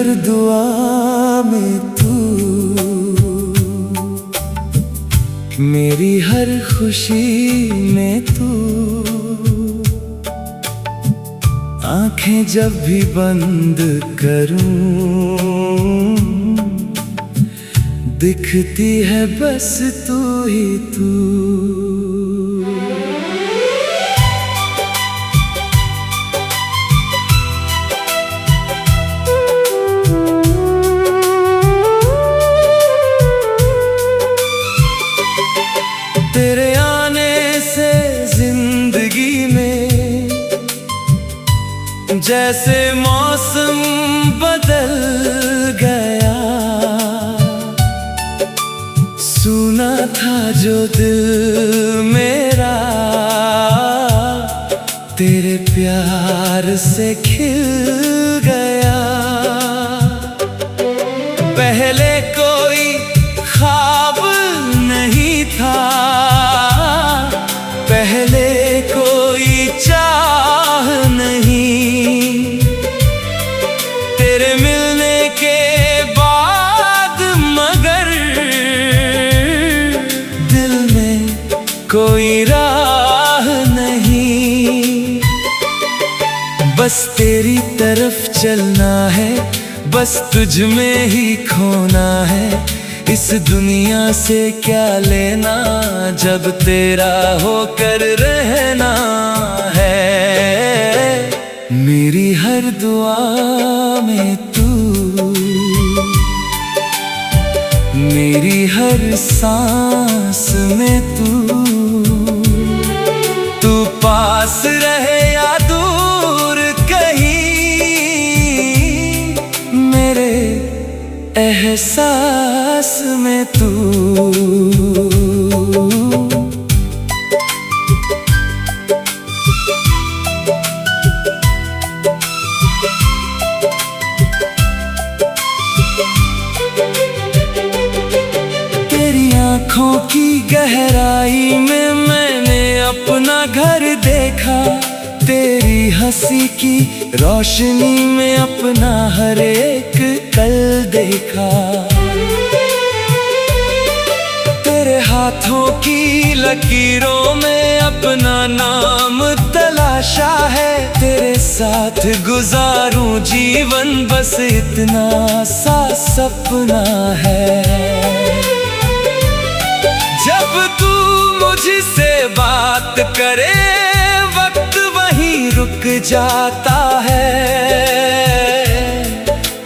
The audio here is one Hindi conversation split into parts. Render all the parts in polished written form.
हर दुआ में तू, मेरी हर खुशी में तू। आंखें जब भी बंद करूं, दिखती है बस तू ही तू। तेरे आने से जिंदगी में जैसे मौसम बदल गया। सुना था जो दिल मेरा, तेरे प्यार से खिल गया। पहले कोई ख्वाब नहीं था, पहले कोई चाह नहीं। तेरे मिलने के बाद मगर दिल में कोई राह नहीं। बस तेरी तरफ चलना है, बस तुझ में ही खोना है। इस दुनिया से क्या लेना जब तेरा होकर रहना है। मेरी हर दुआ में तू, मेरी हर सांस में तू। तू पास रहे या दूर कहीं, मेरे एहसास में तू। तेरी आँखों की गहराई में मैंने अपना घर देखा। तेरी हंसी की रोशनी में अपना हर एक कल देखा। तेरे हाथों की लकीरों में अपना नाम तलाशा है। तेरे साथ गुजारूं जीवन बस इतना सा सपना है। जब तू मुझसे बात करे वक्त वहीं रुक जाता है।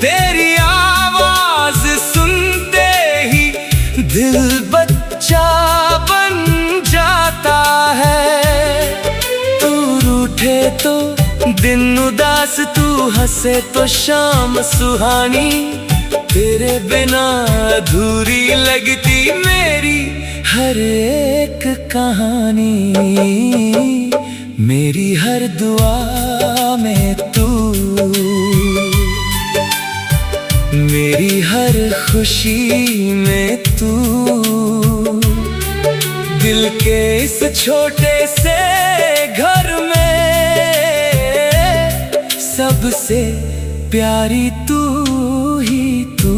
तेरी आवाज सुनते ही दिल बच्चा बन जाता है। तू रूठे तो दिन उदास, तू हंसे तो शाम सुहानी। तेरे बिना अधूरी लगती मेरी हर एक कहानी। मेरी हर दुआ में तू, मेरी हर खुशी में तू। दिल के इस छोटे से घर में सबसे प्यारी तू ही तू।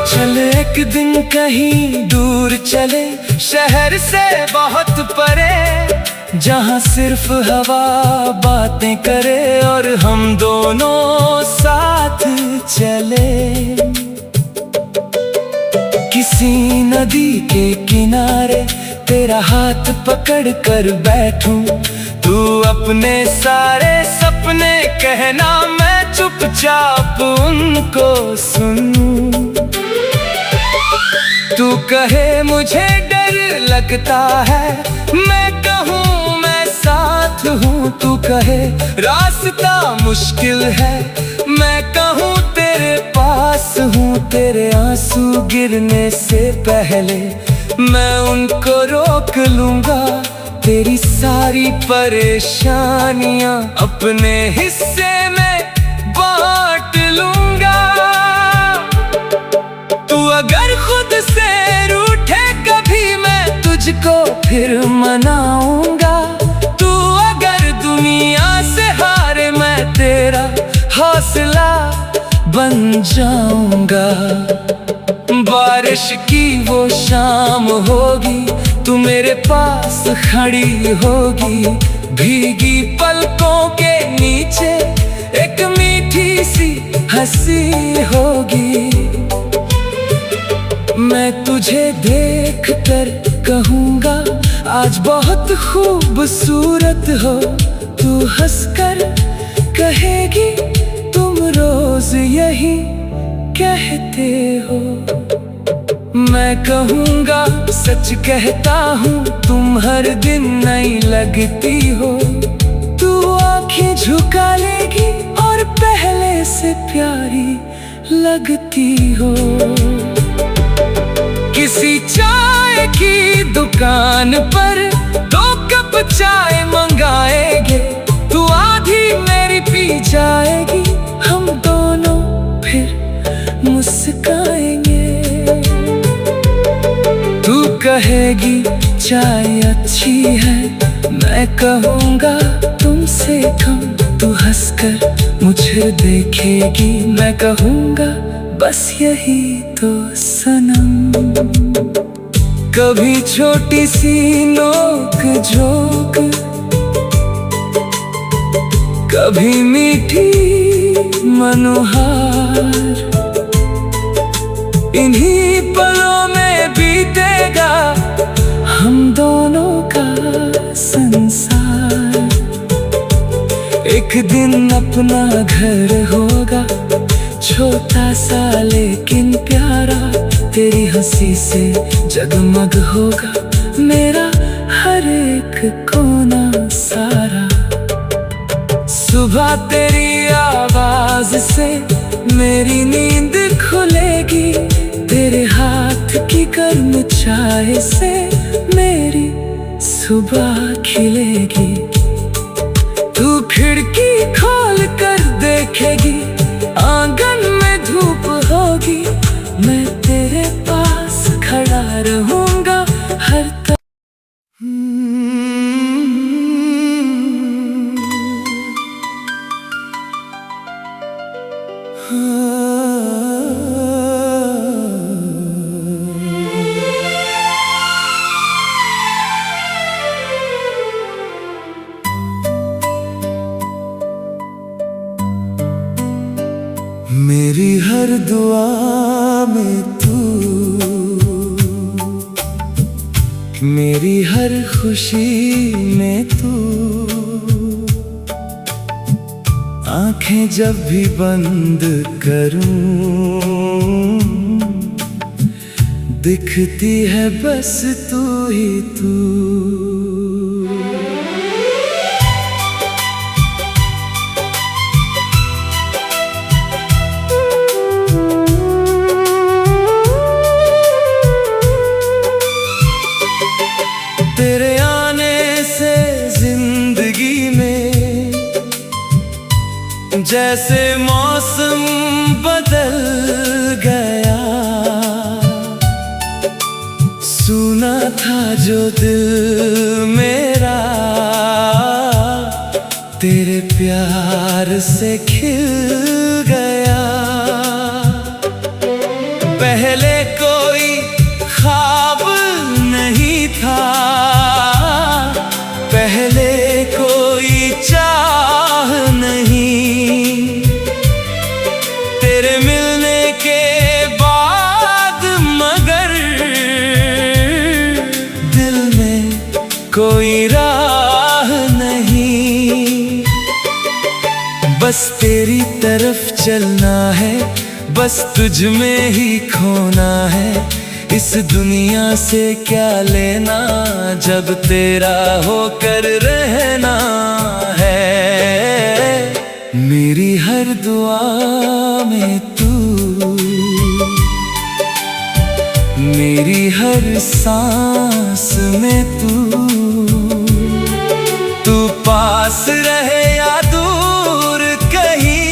चले एक दिन कहीं दूर चले, शहर से बहुत परे। जहाँ सिर्फ हवा बातें करे और हम दोनों साथ चले। किसी नदी के किनारे तेरा हाथ पकड़ कर बैठूं। तू अपने सारे सपने कहना, मैं चुपचाप उनको सुनूं। तू कहे मुझे डर लगता है, मैं कहूँ मैं साथ हूँ। तू कहे रास्ता मुश्किल है, मैं कहूँ तेरे पास हूँ। तेरे आंसू गिरने से पहले मैं उनको रोक लूंगा। तेरी सारी परेशानियां अपने हिस्से में बांट लूंगा। मुझसे रूठे कभी मैं तुझको फिर मनाऊंगा। तू अगर दुनिया से हारे मैं तेरा हौसला बन जाऊंगा। बारिश की वो शाम होगी, तू मेरे पास खड़ी होगी। भीगी पलकों के नीचे एक मीठी सी हंसी होगी। मैं तुझे देख कर कहूँगा आज बहुत खूबसूरत हो। तू हंसकर कहेगी तुम रोज यही कहते हो। मैं कहूँगा सच कहता हूँ तुम हर दिन नई लगती हो। तू आँखें झुका लेगी और पहले से प्यारी लगती हो। किसी चाय की दुकान पर 2 कप चाय मंगाएंगे। तू आधी मेरी पी जाएगी, हम दोनों फिर मुस्काएंगे। तू कहेगी चाय अच्छी है, मैं कहूँगा तुमसे कम। तू हंसकर मुझे देखेगी, मैं कहूँगा बस यही तो सनम। कभी छोटी सी नोक झोंक, कभी मीठी मनोहार, इन्हीं पलों में बीतेगा हम दोनों का संसार। एक दिन अपना घर होगा, छोटा सा लेकिन प्यारा। तेरी हंसी से जगमग होगा मेरा हर एक कोना सारा। सुबह तेरी आवाज से मेरी नींद खुलेगी। तेरे हाथ की गर्म चाय से मेरी सुबह खिलेगी। तू खिड़की खोल कर देखेगी, आंगन में धूप होगी। मैं तेरे पास खड़ा रहूंगा हर मेरी हर दुआ में तू, मेरी हर खुशी में तू। आंखें जब भी बंद करूं, दिखती है बस तू ही तू। तेरे आने से जिंदगी में जैसे मौसम बदल गया। सुना था जो दिल मेरा, तेरे प्यार से खिल गया। पहले कोई ख्वाब नहीं था, पहले कोई चाह नहीं। तेरे मिलने के बाद मगर दिल में कोई राह नहीं। बस तेरी तरफ चलना है, बस तुझ में ही खोना है। इस दुनिया से क्या लेना जब तेरा होकर रहना है। मेरी हर दुआ में तू, मेरी हर सांस में तू। तू पास रहे या दूर कहीं,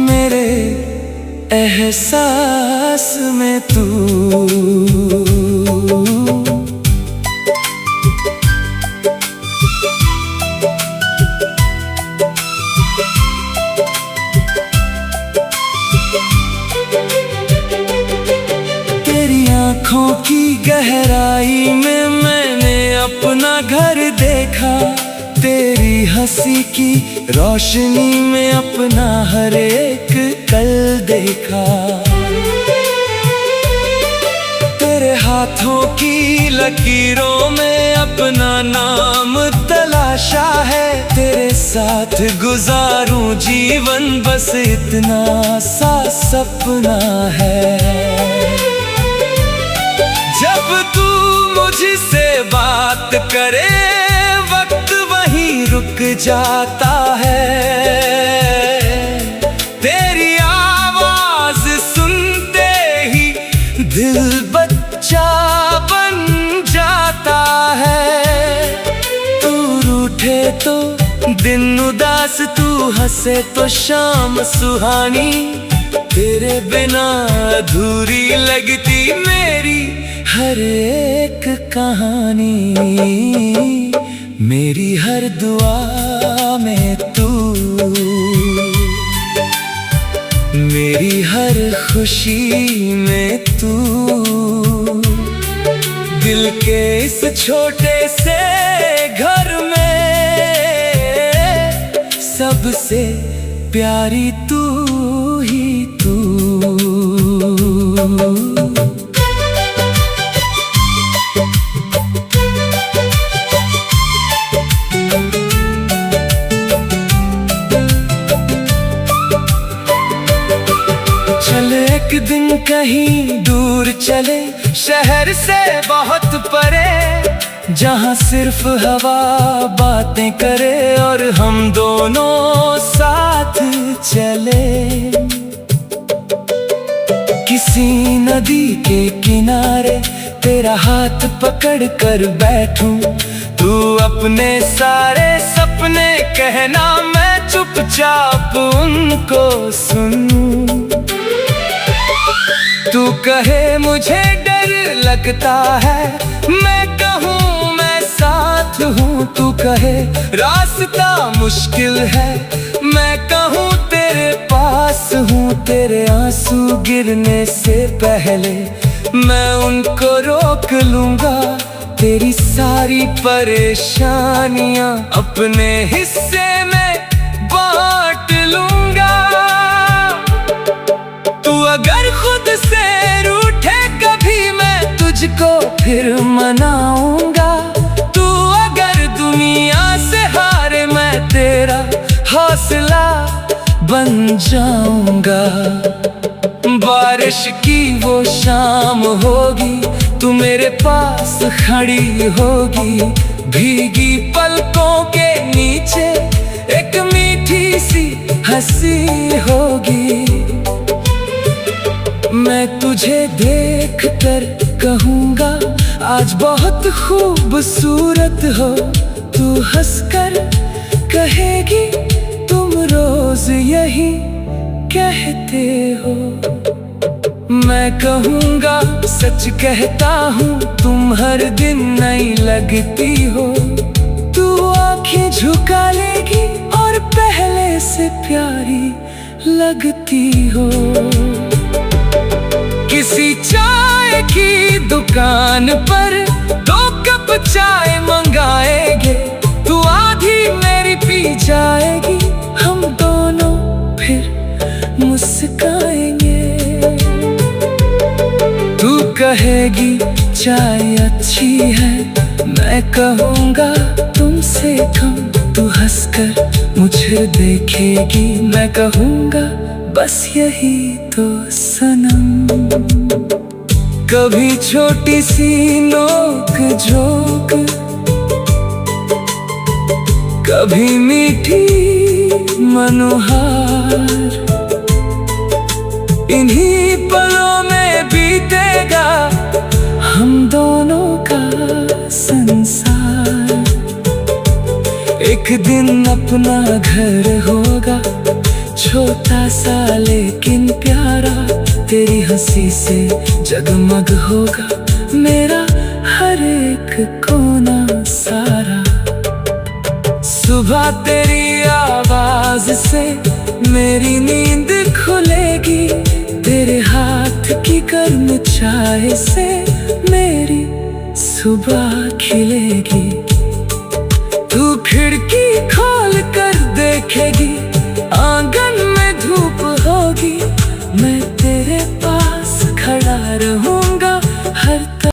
मेरे एहसास सांस में तू। तेरी आँखों की गहराई में मैंने अपना घर देखा, तेरी हंसी की रोशनी में अपना हर एक कल देखा। तेरे हाथों की लकीरों में अपना नाम तलाशा है, तेरे साथ गुजारूं जीवन बस इतना सा सपना है। जब तू मुझसे बात करे वक्त वहीं रुक जाता है, तेरी आवाज सुनते ही दिल बच्चा बन जाता है। तू रूठे तो दिन उदास, तू हंसे तो शाम सुहानी, तेरे बिना अधूरी लगती मेरी हर एक कहानी। मेरी हर दुआ में तू, मेरी हर खुशी में तू, दिल के इस छोटे से घर में सबसे प्यारी तू ही तू। चले एक दिन कहीं दूर चले, शहर से बहुत परे, जहाँ सिर्फ हवा बातें करे और हम दोनों साथ चले। किसी नदी के किनारे तेरा हाथ पकड़ कर बैठूं, तू अपने सारे सपने कहना, मैं चुपचाप उनको सुनूं। तू कहे मुझे डर लगता है, मैं कहूँ मैं साथ हूँ। तू कहे रास्ता मुश्किल है, मैं कहूँ तेरे पास हूँ। तेरे आंसू गिरने से पहले मैं उनको रोक लूँगा, तेरी सारी परेशानियाँ अपने हिस्से में बांट लूँगा। तू अगर खुद से रूठे कभी, मैं तुझको फिर मनाऊंगा। तू अगर दुनिया से हारे, मैं तेरा हौसला बन जाऊंगा। बारिश की वो शाम होगी, तू मेरे पास खड़ी होगी, भीगी पलकों के नीचे एक मीठी सी हंसी होगी। मैं तुझे देख कर कहूँगा, आज बहुत खूबसूरत हो। तू हंसकर कहेगी, तुम रोज यही कहते हो। मैं कहूँगा, सच कहता हूँ, तुम हर दिन नई लगती हो। तू आँखें झुका लेगी और पहले से प्यारी लगती हो। किसी चाय की दुकान पर 2 कप चाय मंगाएंगे, तू आधी मेरी पी जाएगी, हम दोनों फिर मुस्काएंगे। तू कहेगी चाय अच्छी है, मैं कहूँगा तुमसे कम। तू हंसकर मुझे देखेगी, मैं कहूँगा बस यही तो सनम। कभी छोटी सी नोक झोंक, कभी मीठी मनोहार, इन्हीं पलों में बीतेगा हम दोनों का संसार। एक दिन अपना घर होगा, छोटा सा लेकिन प्यारा, तेरी हंसी से जगमग होगा मेरा हर एक कोना सारा। सुबह तेरी आवाज से मेरी नींद खुलेगी, तेरे हाथ की गर्म चाय से मेरी सुबह खिलेगी। तू खिड़की खोल कर देखेगी, आंगन में धूप होगी, मैं तेरे पास खड़ा रहूंगा हर तरफ।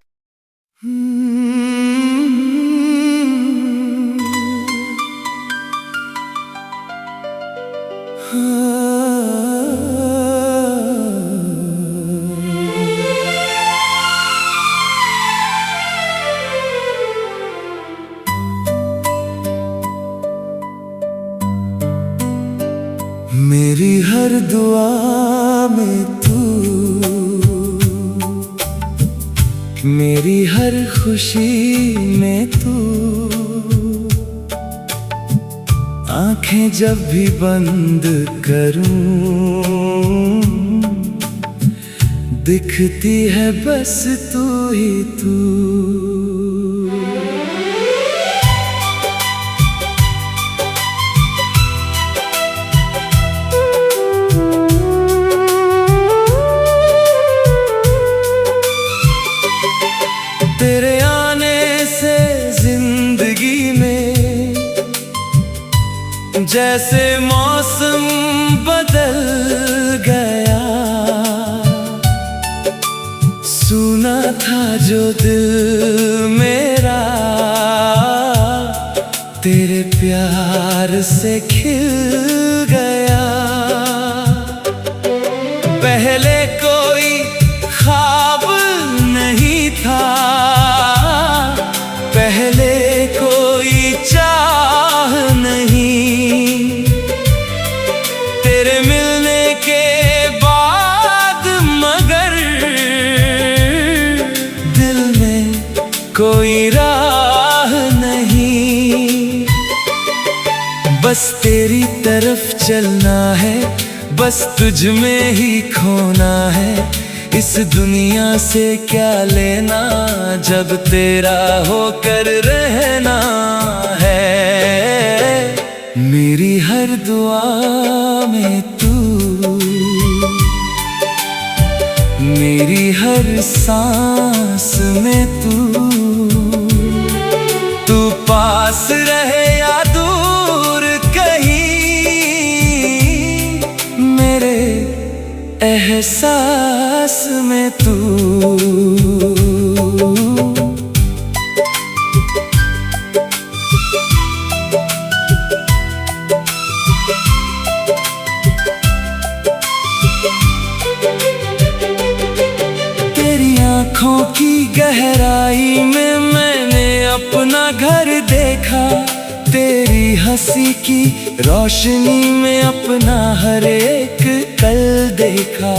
मेरी हर दुआ में तू, मेरी हर खुशी में तू। आंखें जब भी बंद करूं, दिखती है बस तू ही तू। तेरे आने से जिंदगी में जैसे मौसम बदल गया। सुना था जो दिल मेरा, तेरे प्यार से खिल गया। पहले कोई ख्वाब नहीं था, पहले कोई चाह नहीं, तेरे मिलने के बाद मगर दिल में कोई राह नहीं। बस तेरी तरफ चलना है, बस तुझ में ही खोना है। इस दुनिया से क्या लेना जब तेरा होकर रहना है। मेरी हर दुआ में तू, मेरी हर सांस में तू। तू पास रहे या दूर कहीं, मेरे एहसास में तू। तेरी आँखों की गहराई में मैंने अपना घर देखा, तेरी हंसी की रोशनी में अपना हर एक कल देखा।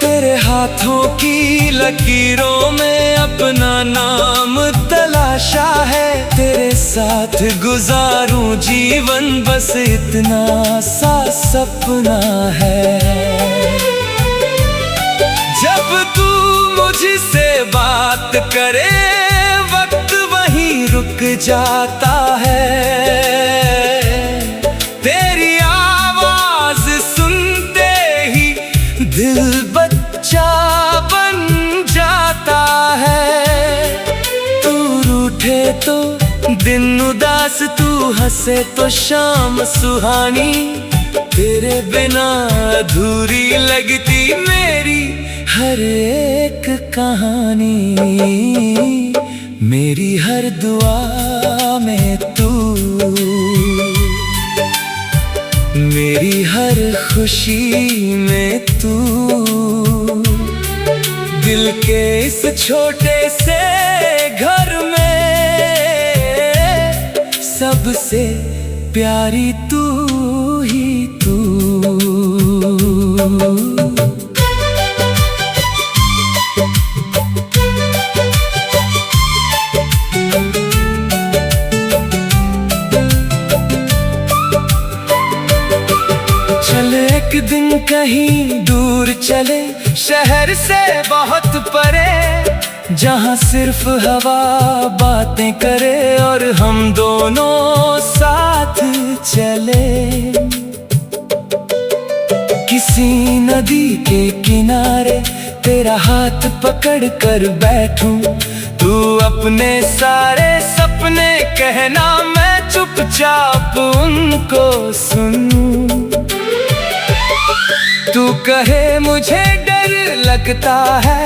तेरे हाथों की लकीरों में अपना नाम तलाशा है, तेरे साथ गुजारूं जीवन बस इतना सा सपना है। जब तू मुझसे बात करे वक्त वहीं रुक जाता है, तेरी आवाज सुनते ही दिल बच्चा बन जाता है। तू रूठे तो दिन उदास, तू हंसे तो शाम सुहानी, तेरे बिना अधूरी लगती मेरी हर एक कहानी। मेरी हर दुआ में तू, मेरी हर खुशी में तू। दिल के इस छोटे से घर में सबसे प्यारी तू ही तू। एक दिन कहीं दूर चले, शहर से बहुत परे, जहाँ सिर्फ हवा बातें करे और हम दोनों साथ चले। किसी नदी के किनारे तेरा हाथ पकड़ कर बैठूं, तू अपने सारे सपने कहना, मैं चुपचाप उनको सुनूं। तू कहे मुझे डर लगता है,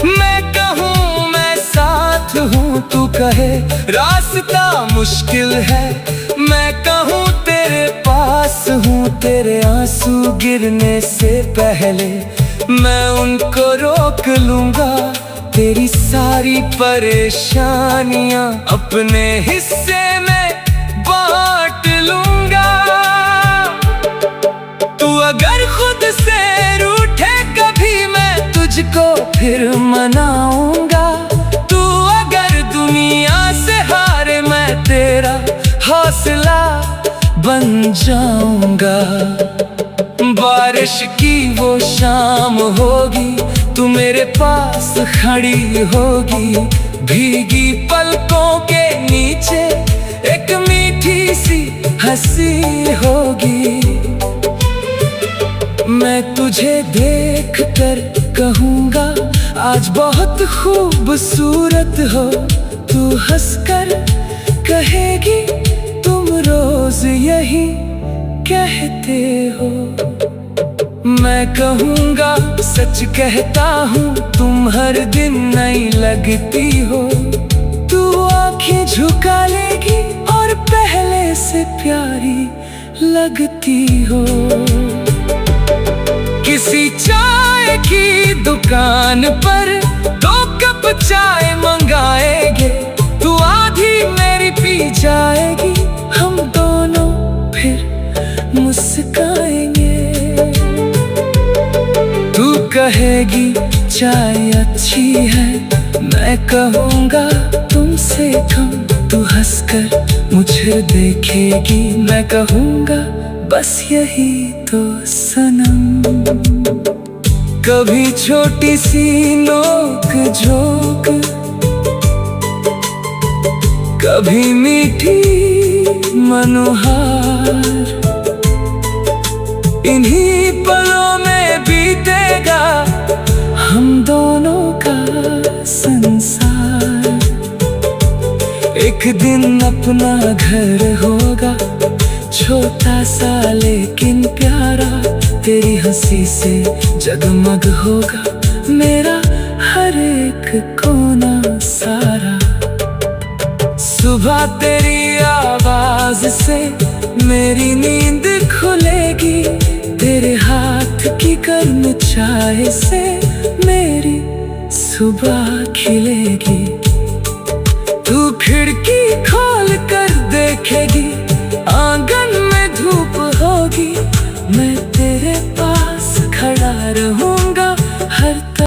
मैं कहूँ मैं साथ हूँ। तू कहे रास्ता मुश्किल है, मैं कहूँ तेरे पास हूँ। तेरे आंसू गिरने से पहले मैं उनको रोक लूँगा, तेरी सारी परेशानियाँ अपने हिस्से में बांट लूँगा। तू अगर खुद से रूठे कभी, मैं तुझको फिर मनाऊंगा। तू अगर दुनिया से हारे, मैं तेरा हौसला बन जाऊंगा। बारिश की वो शाम होगी, तू मेरे पास खड़ी होगी, भीगी पलकों के नीचे एक मीठी सी हंसी होगी। मैं तुझे देख कर कहूँगा, आज बहुत खूबसूरत हो। तू हंसकर कहेगी, तुम रोज यही कहते हो। मैं कहूँगा, सच कहता हूँ, तुम हर दिन नई लगती हो। तू आँखें झुका लेगी और पहले से प्यारी लगती हो। किसी चाय की दुकान पर 2 कप चाय मंगाएंगे, तू आधी मेरी पी जाएगी, हम दोनों फिर मुस्काएंगे। तू कहेगी चाय अच्छी है, मैं कहूँगा तुमसे कम। तू हंसकर मुझे देखेगी, मैं कहूँगा बस यही तो सनम। कभी छोटी सी नोक झोंक, कभी मीठी मनोहार, इन्हीं पलों में बीतेगा हम दोनों का संसार। एक दिन अपना घर होगा, छोटा सा लेकिन प्यारा, तेरी हंसी से जगमग होगा मेरा हर एक कोना सारा। सुबह तेरी आवाज से मेरी नींद खुलेगी, तेरे हाथ की गर्म चाय से मेरी सुबह खिलेगी। तू खिड़की खोल कर देखेगी, आंगन में धूप होगी, मैं तेरे पास खड़ा रहूंगा हर तरफ।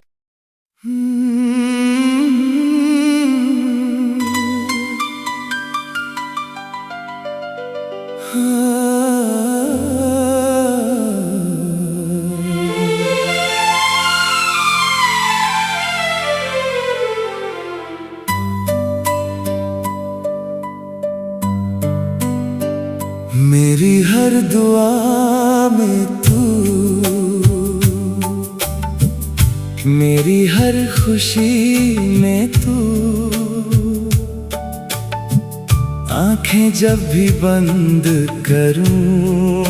मेरी हर दुआ में तू, मेरी हर खुशी में तू। आंखें जब भी बंद करूं,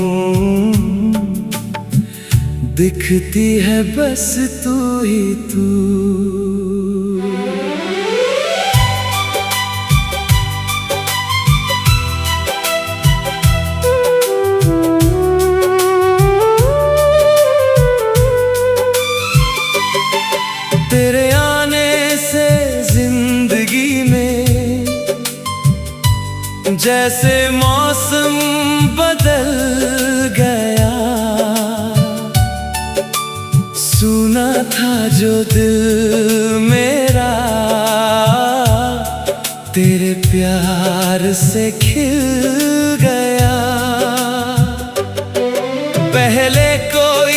दिखती है बस तू ही तू। तेरे आने से जिंदगी में जैसे मौसम बदल गया। सुना था जो दिल मेरा, तेरे प्यार से खिल गया। पहले कोई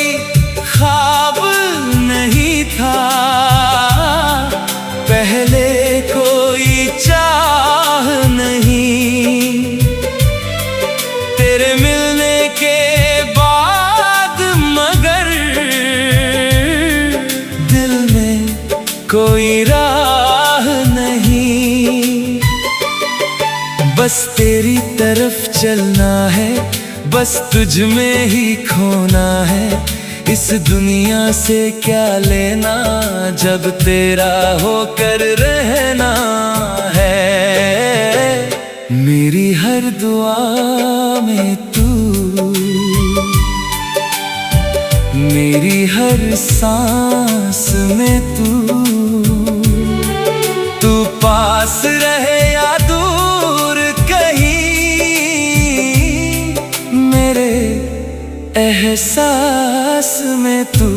बस तेरी तरफ चलना है, बस तुझ में ही खोना है। इस दुनिया से क्या लेना जब तेरा होकर रहना है। मेरी हर दुआ में तू, मेरी हर सांस में तू पास रहे या दूर कहीं, मेरे एहसास में तू।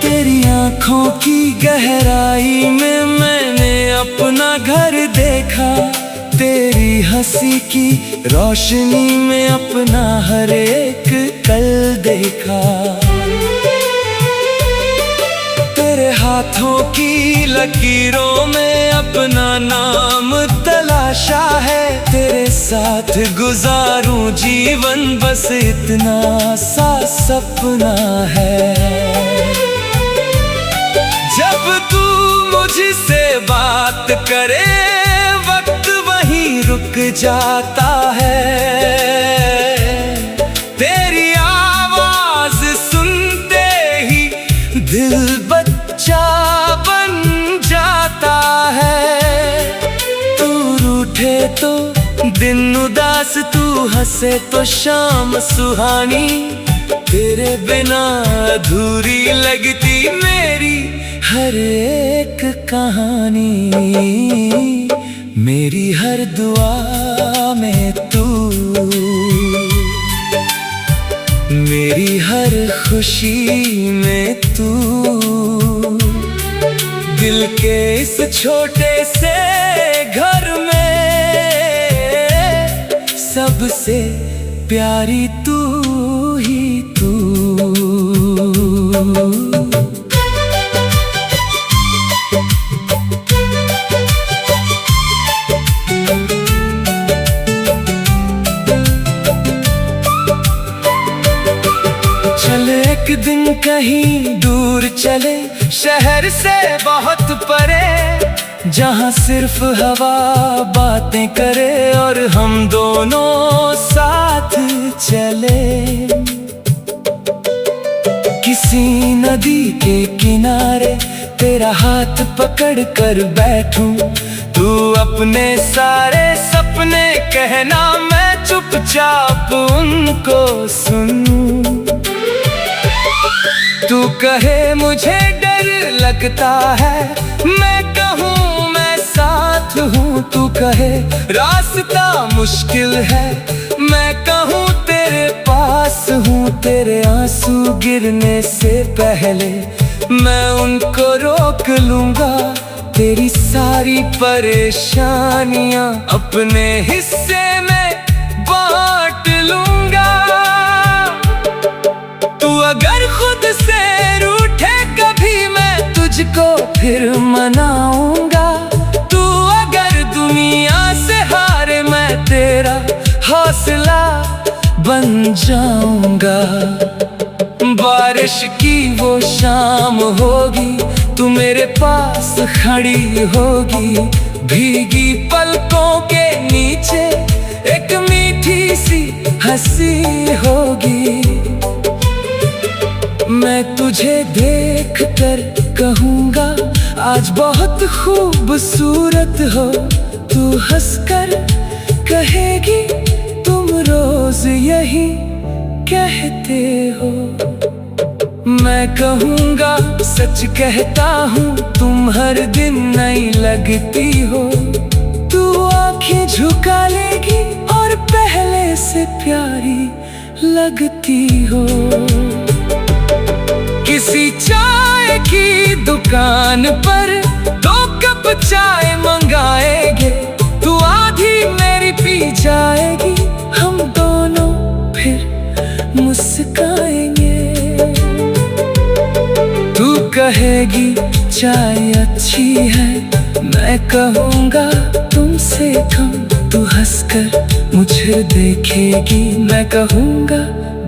तेरी आँखों की गहराई में मैंने अपना घर देखा, तेरी हंसी की रोशनी में अपना हर एक कल देखा। तेरे हाथों की लकीरों में अपना नाम तलाशा है, तेरे साथ गुजारूं जीवन बस इतना सा सपना है। जब तू मुझसे बात करे वक्त वहीं रुक जाता है, तेरी आवाज सुनते ही दिल बच्चा बन जाता है। तू रूठे तो दिन उदास, तू हंसे तो शाम सुहानी, तेरे बिना अधूरी लगती मेरी हर एक कहानी। मेरी हर दुआ में तू, मेरी हर खुशी में तू, दिल के इस छोटे से घर में सबसे प्यारी तू ही तू। चले एक दिन कहीं दूर चले, शहर से बहुत परे, जहाँ सिर्फ हवा बातें करे और हम दोनों साथ चले। किसी नदी के किनारे तेरा हाथ पकड़ कर बैठूं, तू अपने सारे सपने कहना, मैं चुपचाप उनको सुनूं। तू कहे मुझे डर लगता है, मैं कहूँ मैं साथ हूँ। तू कहे रास्ता मुश्किल है, मैं कहूँ तेरे पास हूँ। तेरे आंसू गिरने से पहले मैं उनको रोक लूँगा, तेरी सारी परेशानियाँ अपने हिस्से में बांट लूँगा। तू अगर खुद से रूठे कभी, मैं तुझको फिर मनाऊंगा। तू अगर दुनिया से हारे, मैं तेरा हौसला बन जाऊंगा। बारिश की वो शाम होगी, तू मेरे पास खड़ी होगी, भीगी पलकों के नीचे एक मीठी सी हंसी होगी। मैं तुझे देख कर कहूँगा, आज बहुत खूबसूरत हो। तू हंसकर कहेगी, तुम रोज यही कहते हो। मैं कहूँगा सच कहता हूँ, तुम हर दिन नई लगती हो। तू आँखें झुका लेगी और पहले से प्यारी लगती हो। किसी चाय की दुकान पर 2 कप चाय मंगाएंगे, तू आधी मेरी पी जाएगी, हम दोनों फिर मुस्काएंगे। तू कहेगी चाय अच्छी है, मैं कहूँगा तुमसे कम। तू हंसकर मुझे देखेगी, मैं कहूँगा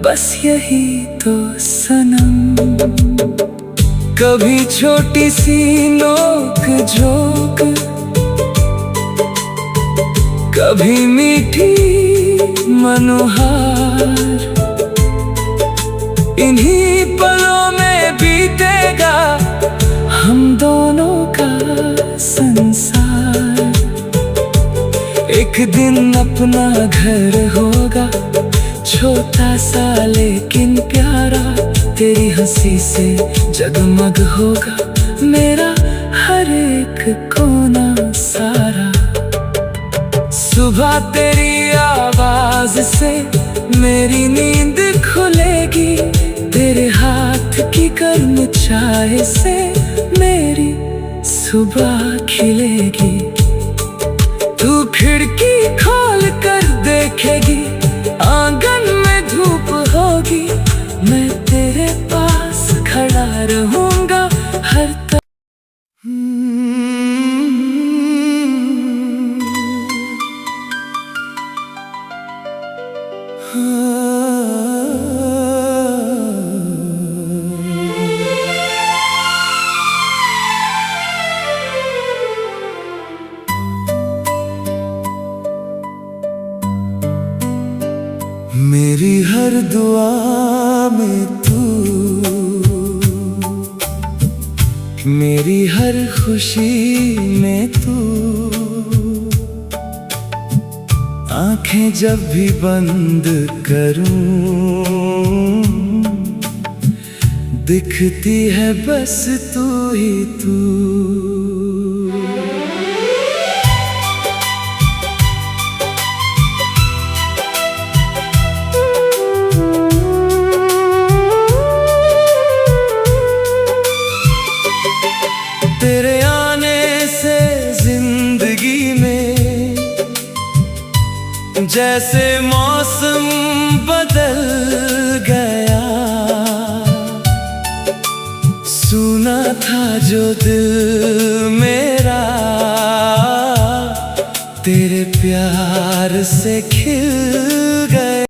बस यही तो सनम। कभी छोटी सी नोक झोंक, कभी मीठी मनोहार, इन्हीं पलों में बीतेगा हम दोनों का संसार। एक दिन अपना घर होगा, छोटा सा लेकिन प्यारा, तेरी हंसी से जगमग होगा मेरा हर एक कोना सारा। सुबह तेरी आवाज से मेरी नींद खुलेगी, तेरे हाथ की गर्म चाय से मेरी सुबह खिलेगी। तू खिड़की खोल कर देखेगी, आंगन में धूप होगी, मैं तेरे पास खड़ा रहूंगा हर तरफ। मेरी हर दुआ में तू, मेरी हर खुशी में तू, आंखें जब भी बंद करूं दिखती है बस तू ही तू। तेरे आने से जिंदगी में जैसे मौसम बदल गया, सुना था जो दिल मेरा तेरे प्यार से खिल गया।